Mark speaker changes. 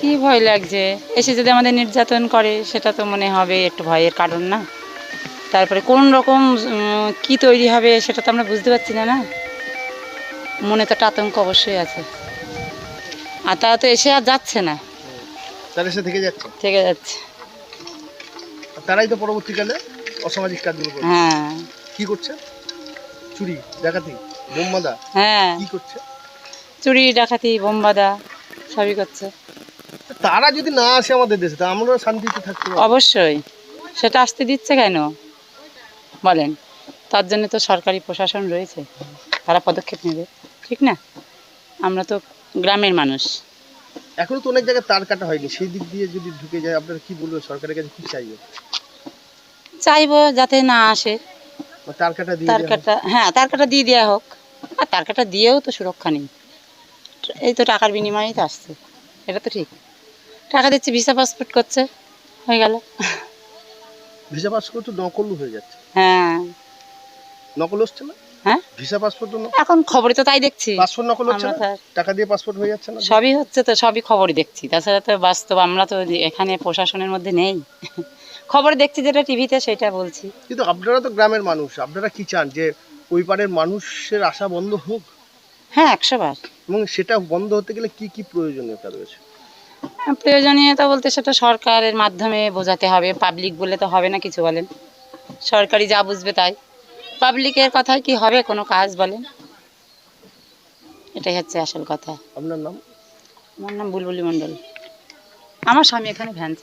Speaker 1: কি ভয় লাগছে, এসে যদি আমাদের নির্যাতন করে সেটা তো মনে হবে একটু ভয়ের কারণ না। তারপরে কোন রকম কি তৈরি হবে সেটা তো আমরা বুঝতে পারছি না। না, মনে তো একটা আতঙ্ক অবশ্যই আছে। আর তারা তো এসে আর যাচ্ছে না,
Speaker 2: তারা এসে থেকে যাচ্ছে,
Speaker 1: থেকে যাচ্ছে।
Speaker 2: তারাই তো পরবর্তীকালে অসামাজিক কাজগুলো করছে।
Speaker 1: হ্যাঁ।
Speaker 2: কি করছে? চুরি, ডাকাতি, বোম বাঁধা,
Speaker 1: হ্যাঁ,
Speaker 2: কি করছে?
Speaker 1: চুরি, ডাকাতি, বোম বাঁধা সবই করছে।
Speaker 2: তারা যদি না আসে আমাদের দেশে, তা আমরা শান্তিতে থাকতে পারবো?
Speaker 1: অবশ্যই, সেটা আসতে দিচ্ছে কেন বলেন? তার জন্য তো সরকারি প্রশাসন রয়েছে, তারা পদক্ষেপ নেবে, ঠিক না? আমরা তো গ্রামের মানুষ।
Speaker 2: এখনো তো অনেক জায়গায় তার কাটা হয়নি, সেই দিক দিয়ে যদি ঢুকে যায়, আপনারা কি বলবেন? সরকারের কাছে কি চাইবেন?
Speaker 1: চাইবো যাতে না আসে,
Speaker 2: বা তার কাটা দিয়ে
Speaker 1: তার
Speaker 2: দেওয়া হোক?
Speaker 1: কাটা, হ্যাঁ তার কাটা দিয়ে দেওয়া হোক। আর তার কাটা দিয়েও তো সুরক্ষা নেই, এই তো টাকার বিনিময়েই তো আসছে, এটা তো ঠিক। টাকা দিচ্ছে, ভিসা পাসপোর্ট করছে, হয়ে গেল।
Speaker 2: ভিসা পাসপোর্ট তো নকল হয়ে যাচ্ছে।
Speaker 1: হ্যাঁ।
Speaker 2: নকল হচ্ছে না?
Speaker 1: হ্যাঁ,
Speaker 2: ভিসা পাসপোর্ট
Speaker 1: এখন খবরে তো তাই দেখছি।
Speaker 2: পাসপোর্ট নকল হচ্ছে
Speaker 1: আমরা
Speaker 2: না?
Speaker 1: তার
Speaker 2: টাকা দিয়ে পাসপোর্ট হয়ে যাচ্ছে না?
Speaker 1: সবই হচ্ছে, তো সবই খবরই দেখছি, তাছাড়া তো বাস্তব আমরা তো এখানে প্রশাসনের মধ্যে নেই। খবরে দেখছি যেটা টিভিতে সেটা বলছি।
Speaker 2: কিন্তু আপনারা তো গ্রামের মানুষ, আপনারা কি চান যে ওই পারের মানুষের আশা বন্ধ হোক?
Speaker 1: হ্যাঁ, 100 বার।
Speaker 2: এবং সেটা বন্ধ হতে গেলে কি কি প্রয়োজনীয়তা রয়েছে?
Speaker 1: প্রয়োজনীয়তা বলতে সেটা সরকারের মাধ্যমে বোঝাতে হবে, পাবলিক বলে তো হবে না কিছু, বলেন? সরকারি যা বুঝবে তাই, পাবলিকের কথায় কি হবে কোনো কাজ, বলেন? এটাই হচ্ছে আসল কথা।
Speaker 2: আপনার নাম?
Speaker 1: আমার নাম বুলবুলি মণ্ডল। আমার স্বামী এখানে ভ্যান